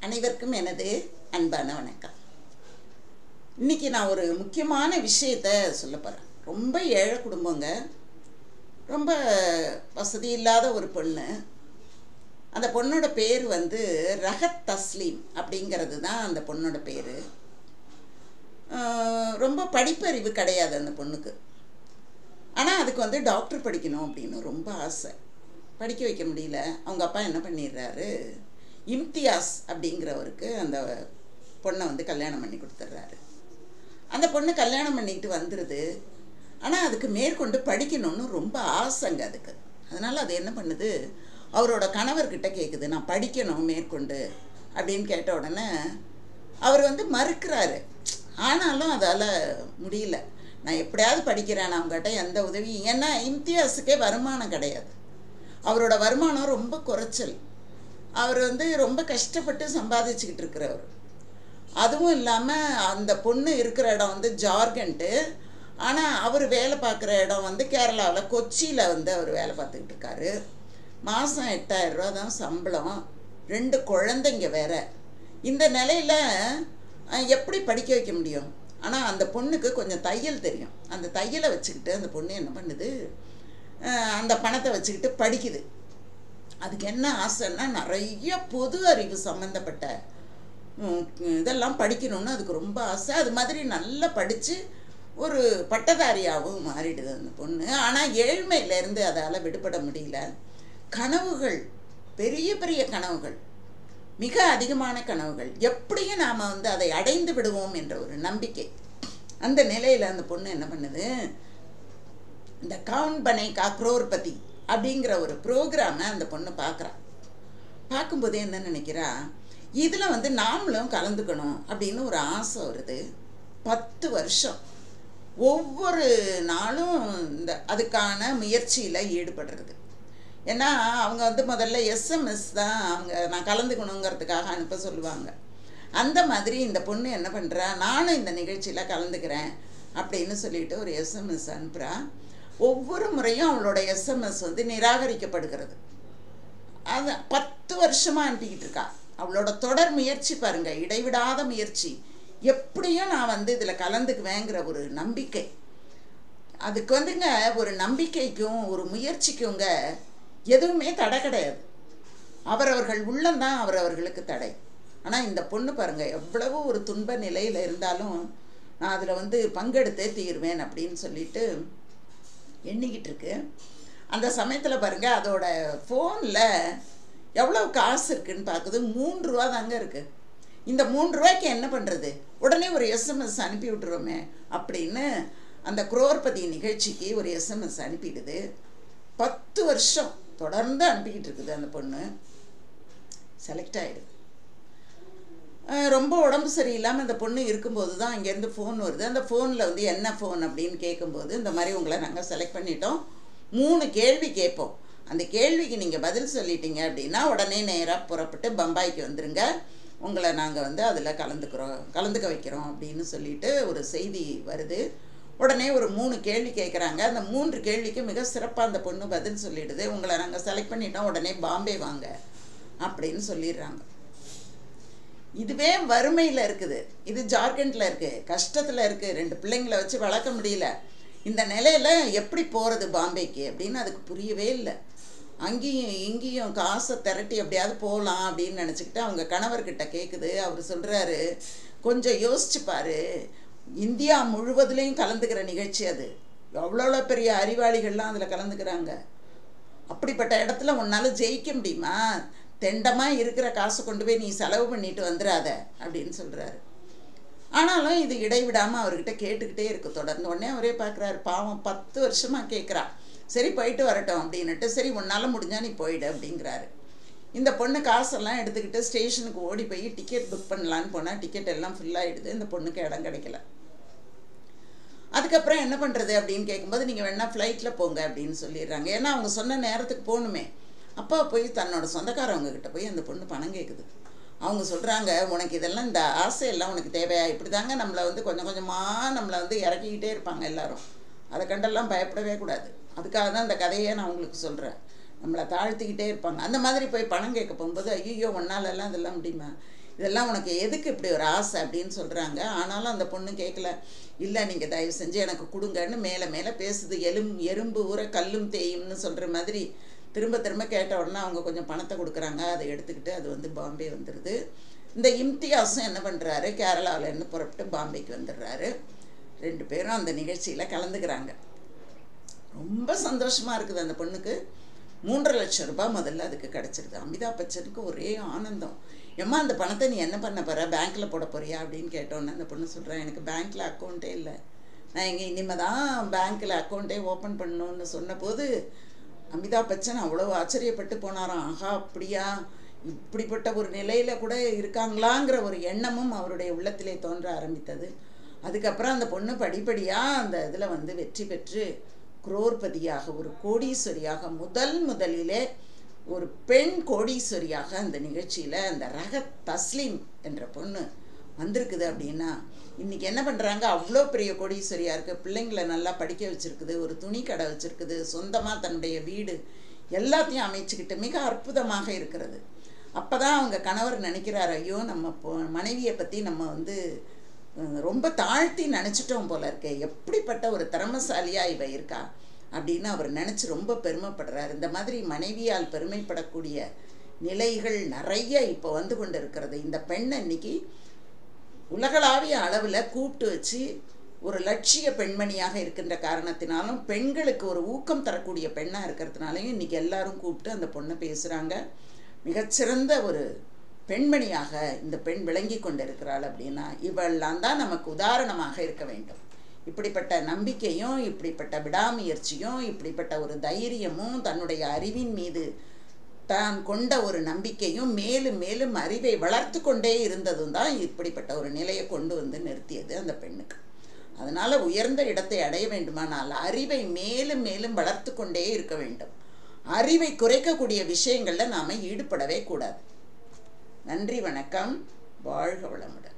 அனைவருக்கும் எனது அன்பான வணக்கம். இன்னைக்கு நான் ஒரு முக்கியமான விஷயத்தை சொல்ல போகிறேன். ரொம்ப ஏழை குடும்பங்க, ரொம்ப வசதி இல்லாத ஒரு பொண்ணு. அந்த பொண்ணோட பேர் ரஹத் தஸ்லீம் அப்படிங்கிறது தான் அந்த பொண்ணோட பேர். ரொம்ப படிப்பறிவு கிடையாது அந்த பொண்ணுக்கு. ஆனால் அதுக்கு டாக்டர் படிக்கணும் அப்படின்னு ரொம்ப ஆசை. படிக்க வைக்க முடியல. அவங்க அப்பா என்ன பண்ணிடுறாரு, இம்தியாஸ் அப்படிங்கிறவருக்கு அந்த பொண்ணை கல்யாணம் பண்ணி கொடுத்துட்றாரு. அந்த பொண்ணு கல்யாணம் பண்ணிக்கிட்டு வந்துடுது. ஆனால் அதுக்கு மேற்கொண்டு படிக்கணும்னு ரொம்ப ஆசைங்க அதுக்கு. அதனால் அது என்ன பண்ணுது, அவரோட கணவர்கிட்ட கேட்குது, நான் படிக்கணும் மேற்கொண்டு அப்படின்னு கேட்ட உடனே அவர் மறுக்கிறாரு. ஆனாலும் அதால் முடியல. நான் எப்படியாவது படிக்கிறேன், நான் அவங்ககிட்ட எந்த உதவியும், ஏன்னா இம்தியாஸுக்கே வருமானம் கிடையாது. அவரோட வருமானம் ரொம்ப குறைச்சல். அவர் ரொம்ப கஷ்டப்பட்டு சம்பாதிச்சுக்கிட்டு இருக்கிறவர். அதுவும் இல்லாமல் அந்த பொண்ணு இருக்கிற இடம் ஜார்க்கண்ட்டு. ஆனால் அவர் வேலை பார்க்குற இடம் கேரளாவில் கொச்சியில் அவர் வேலை பார்த்துக்கிட்டு இருக்காரு. மாதம் 8000 ரூபா தான் சம்பளம். 2 குழந்தைங்க வேற. இந்த நிலையில் எப்படி படிக்க வைக்க முடியும்? ஆனால் அந்த பொண்ணுக்கு கொஞ்சம் தையல் தெரியும். அந்த தையலை வச்சுக்கிட்டு அந்த பொண்ணு என்ன பண்ணுது, அந்த பணத்தை வச்சுக்கிட்டு படிக்குது. அதுக்கு என்ன ஆசைன்னா, நிறைய பொது அறிவு சம்மந்தப்பட்ட இதெல்லாம் படிக்கணும்னு அதுக்கு ரொம்ப ஆசை. அது மாதிரி நல்லா படித்து ஒரு பட்டதாரியாகவும் மாறிடுது அந்த பொண்ணு. ஆனால் ஏழ்மையிலேருந்து அதால் விடுபட முடியல. கனவுகள், பெரிய பெரிய கனவுகள், மிக அதிகமான கனவுகள், எப்படியும் நாம் அதை அடைந்து விடுவோம் என்ற ஒரு நம்பிக்கை. அந்த நிலையில் அந்த பொண்ணு என்ன பண்ணுது, இந்த கவுன் பனை கா குரோர்பதி அப்படிங்கிற ஒரு ப்ரோக்ராமை அந்த பொண்ணு பார்க்குறா. பார்க்கும்போது என்ன நினைக்கிறா, இதில் நாமளும் கலந்துக்கணும் அப்படின்னு ஒரு ஆசை வருது. 10 வருஷம் ஒவ்வொரு நாளும் அதுக்கான முயற்சியில் ஈடுபடுறது. ஏன்னா அவங்க முதல்ல எஸ்எம்எஸ் தான் நான் கலந்துக்கணுங்கிறதுக்காக அனுப்ப சொல்லுவாங்க. அந்த மாதிரி இந்த பொண்ணு என்ன பண்ணுறா, நானும் இந்த நிகழ்ச்சியில் கலந்துக்கிறேன் அப்படின்னு சொல்லிட்டு ஒரு எஸ்எம்எஸ் அனுப்புகிறா. ஒவ்வொரு முறையும் அவளோட எஸ்எம்எஸ் நிராகரிக்கப்படுகிறது. அது 10 வருஷமாக அனுப்பிக்கிட்டு இருக்கா. அவளோட தொடர் முயற்சி பாருங்கள், இடைவிடாத முயற்சி. எப்படியும் நான் இதில் கலந்துக்குவேங்கிற ஒரு நம்பிக்கை. அதுக்கு ஒரு நம்பிக்கைக்கும் ஒரு முயற்சிக்குங்க எதுவுமே தடை கிடையாது. அவரவர்கள் உள்ளம்தான் அவரவர்களுக்கு தடை. ஆனால் இந்த பொண்ணு பாருங்கள், எவ்வளவு ஒரு துன்ப நிலையில் இருந்தாலும் நான் அதில் பங்கெடுத்தே தீருவேன் அப்படின்னு சொல்லிட்டு எண்ணிக்கிட்டு இருக்கு. அந்த சமயத்தில் பாருங்கள், அதோட ஃபோனில் எவ்வளோ காசு இருக்குதுன்னு பார்க்குது. 3 ரூபா தாங்க இருக்குது. இந்த 3 ரூபாய்க்கு என்ன பண்ணுறது, உடனே ஒரு எஸ்எம்எஸ் அனுப்பி விட்டுருவோமே அப்படின்னு அந்த குரோர்பதி நிகழ்ச்சிக்கு ஒரு எஸ்எம்எஸ் அனுப்பிடுது. 10 வருஷம் தொடர்ந்து அனுப்பிக்கிட்டு இருக்குது. அந்த பொண்ணு செலக்ட் ஆகிடுது. ரொம்ப உடம்பு சரியில்லாமல் அந்த பொண்ணு இருக்கும்போது தான் அங்கேருந்து ஃபோன் வருது. அந்த ஃபோனில் என்ன ஃபோன் அப்படின்னு கேட்கும்போது, இந்த மாதிரி உங்களை நாங்கள் செலக்ட் பண்ணிட்டோம், 3 கேள்வி கேட்போம், அந்த கேள்விக்கு நீங்கள் பதில் சொல்லிட்டீங்க அப்படின்னா உடனே நேராக புறப்பட்டு பம்பாய்க்கு வந்துடுங்க, உங்களை நாங்கள் அதில் கலந்துக்க வைக்கிறோம் அப்படின்னு சொல்லிட்டு ஒரு செய்தி வருது. உடனே ஒரு 3 கேள்வி கேட்குறாங்க. அந்த 3 கேள்விக்கு மிக சிறப்பாக அந்த பொண்ணு பதில் சொல்லிடுது. உங்களை நாங்கள் செலக்ட் பண்ணிட்டோம், உடனே பாம்பே வாங்க அப்படின்னு சொல்லிடுறாங்க. இதுவே வறுமையில் இருக்குது, இது ஜார்க்கண்டில் இருக்குது, கஷ்டத்தில் இருக்குது, 2 பிள்ளைங்களை வச்சு வளர்க்க முடியல. இந்த நிலையில் எப்படி போகிறது பாம்பேக்கு அப்படின்னு அதுக்கு புரியவே இல்லை. அங்கேயும் இங்கேயும் காசை திரட்டி எப்படியாவது போகலாம் அப்படின்னு நினச்சிக்கிட்டு அவங்க கணவர்கிட்ட கேட்குது. அவர் சொல்கிறாரு, கொஞ்சம் யோசிச்சு பாரு, இந்தியா முழுவதுலேயும் கலந்துக்கிற நிகழ்ச்சி அது, எவ்வளோ பெரிய அறிவாளிகள்லாம் அதில் கலந்துக்கிறாங்க. அப்படிப்பட்ட இடத்துல உன்னால் ஜெயிக்க முடியுமா? தெண்டமாக இருக்கிற காசை கொண்டு போய் நீ செலவு பண்ணிட்டு வந்துடாத அப்படின்னு சொல்கிறாரு. ஆனாலும் இது இடைவிடாமல் அவர்கிட்ட கேட்டுக்கிட்டே இருக்கு தொடர்ந்து. உடனே அவரே பார்க்குறாரு, பாவம் 10 வருஷமாக கேட்குறா, சரி போயிட்டு வரட்டும் அப்படின்னுட்டு, சரி உன்னால் முடிஞ்சால் நீ போயிடு அப்படிங்கிறாரு. இந்த பொண்ணு காசெல்லாம் எடுத்துக்கிட்டு ஸ்டேஷனுக்கு ஓடி போய் டிக்கெட் புக் பண்ணலான்னு போனால் டிக்கெட் எல்லாம் ஃபுல்லாகிடுது. இந்த பொண்ணுக்கு இடம் கிடைக்கல. அதுக்கப்புறம் என்ன பண்ணுறது அப்படின்னு கேட்கும்போது, நீங்கள் வேணால் ஃப்ளைட்டில் போங்க அப்படின்னு சொல்லிடுறாங்க. ஏன்னா அவங்க சொன்ன நேரத்துக்கு போகணுமே. அப்பா போய் தன்னோட சொந்தக்காரவங்கக்கிட்ட போய் அந்த பொண்ணு பணம் கேட்குது. அவங்க சொல்கிறாங்க, உனக்கு இதெல்லாம், இந்த ஆசையெல்லாம் உனக்கு தேவையா? இப்படி தாங்க நம்மளை கொஞ்சம் கொஞ்சமாக நம்மளை இறக்கிக்கிட்டே இருப்பாங்க எல்லாரும். அதை கண்டெல்லாம் பயப்படவே கூடாது. அதுக்காக தான் இந்த கதையை நான் உங்களுக்கு சொல்கிறேன். நம்மளை தாழ்த்திக்கிட்டே இருப்பாங்க. அந்த மாதிரி போய் பணம் கேட்க போகும்போது, ஐயோ ஒன்னாலெல்லாம் இதெல்லாம் முடியுமா, இதெல்லாம் உனக்கு எதுக்கு இப்படி ஒரு ஆசை அப்படின்னு சொல்கிறாங்க. ஆனாலும் அந்த பொண்ணு கேட்கல. இல்லை நீங்கள் தயவு செஞ்சு எனக்கு கொடுங்கன்னு மேலே மேலே பேசுது. எறும்பு ஊற கல்லும் தேயும்னு சொல்கிற மாதிரி திரும்ப திரும்ப கேட்ட உடனே அவங்க கொஞ்சம் பணத்தை கொடுக்குறாங்க. அதை எடுத்துக்கிட்டு அது வந்து பாம்பே வந்துடுது. இந்த இம்தியாஸும் என்ன பண்ணுறாரு, கேரளாவிலேருந்து புறப்பட்டு பாம்பேக்கு வந்துடுறாரு. 2 பேரும் அந்த நிகழ்ச்சியில் கலந்துக்கிறாங்க. ரொம்ப சந்தோஷமாக இருக்குது அந்த பொண்ணுக்கு. 3.5 லட்சம் ரூபாய் முதல்ல அதுக்கு கிடச்சிருது. அமிதாப் பச்சனுக்கு ஒரே ஆனந்தம். ஏம்மா அந்த பணத்தை நீ என்ன பண்ண போகிற, பேங்க்கில் போட போறியா அப்படின்னு கேட்டோன்னே அந்த பொண்ணு சொல்கிறேன், எனக்கு பேங்க்கில் அக்கௌண்ட்டே இல்லை, நான் இங்கே இனிமேல் தான் பேங்க்கில் அக்கௌண்ட்டே ஓப்பன் பண்ணணுன்னு சொன்னபோது அமிதாப் பச்சன் அவ்வளோ ஆச்சரியப்பட்டு போனாராம். ஆஹா அப்படியா, இப்படிப்பட்ட ஒரு நிலையில் கூட இருக்காங்களாங்கிற ஒரு எண்ணமும் அவருடைய உள்ளத்திலே தோன்ற ஆரம்பித்தது. அதுக்கப்புறம் அந்த பொண்ணு படிப்படியாக அந்த இதில் வந்து வெற்றி பெற்று குரோர்பதியாக, ஒரு கோடீஸ்வரியாக, முதலிலே ஒரு பெண் கோடீஸ்வரியாக அந்த நிகழ்ச்சியில் அந்த ரகத் தஸ்லீம் என்ற பொண்ணு வந்திருக்குது. அப்படின்னா இன்றைக்கி என்ன பண்ணுறாங்க, அவ்வளோ பெரிய கோடீஸ்வரியாக இருக்குது, பிள்ளைங்களை நல்லா படிக்க வச்சுருக்குது, ஒரு துணி கடை வச்சுருக்குது, சொந்தமாக தன்னுடைய வீடு எல்லாத்தையும் அமைச்சுக்கிட்டு மிக அற்புதமாக இருக்கிறது. அப்போ தான் அவங்க கணவர் நினைக்கிறார், ஐயோ நம்ம மனைவியை பற்றி நம்ம வந்து ரொம்ப தாழ்த்தி நினச்சிட்டோம் போல இருக்கே, எப்படிப்பட்ட ஒரு திறமசாலியாக இவ இருக்கா அப்படின்னு அவர் நினச்சி ரொம்ப பெருமைப்படுறார். இந்த மாதிரி மனைவியால் பெருமைப்படக்கூடிய நிலைகள் நிறைய இப்போ வந்து கொண்டு இருக்கிறது. இந்த பெண்ணை இன்னைக்கு உலகளாவிய அளவில் கூப்பிட்டு வச்சு ஒரு லட்சிய பெண்மணியாக இருக்கின்ற காரணத்தினாலும், பெண்களுக்கு ஒரு ஊக்கம் தரக்கூடிய பெண்ணாக இருக்கிறதுனாலையும் இன்றைக்கி எல்லாரும் கூப்பிட்டு அந்த பொண்ணை பேசுகிறாங்க. மிகச்சிறந்த ஒரு பெண்மணியாக இந்த பெண் விளங்கி கொண்டிருக்கிறாள். அப்படின்னா இவெல்லாம் தான் நமக்கு உதாரணமாக இருக்க வேண்டும். இப்படிப்பட்ட நம்பிக்கையும், இப்படிப்பட்ட விடாமுயற்சியும், இப்படிப்பட்ட ஒரு தைரியமும், தன்னுடைய அறிவின் மீது தான் கொண்ட ஒரு நம்பிக்கையும், மேலும் மேலும் அறிவை வளர்த்து கொண்டே இருந்ததும் தான் இப்படிப்பட்ட ஒரு நிலையை கொண்டு வந்து நிறுத்தியது அந்த பெண்ணுக்கு. அதனால் உயர்ந்த இடத்தை அடைய வேண்டுமானால் அறிவை மேலும் மேலும் வளர்த்து கொண்டே இருக்க வேண்டும். அறிவை குறைக்கக்கூடிய விஷயங்களில் நாம் ஈடுபடவே கூடாது. நன்றி, வணக்கம், வாழ்க வளமுடன்.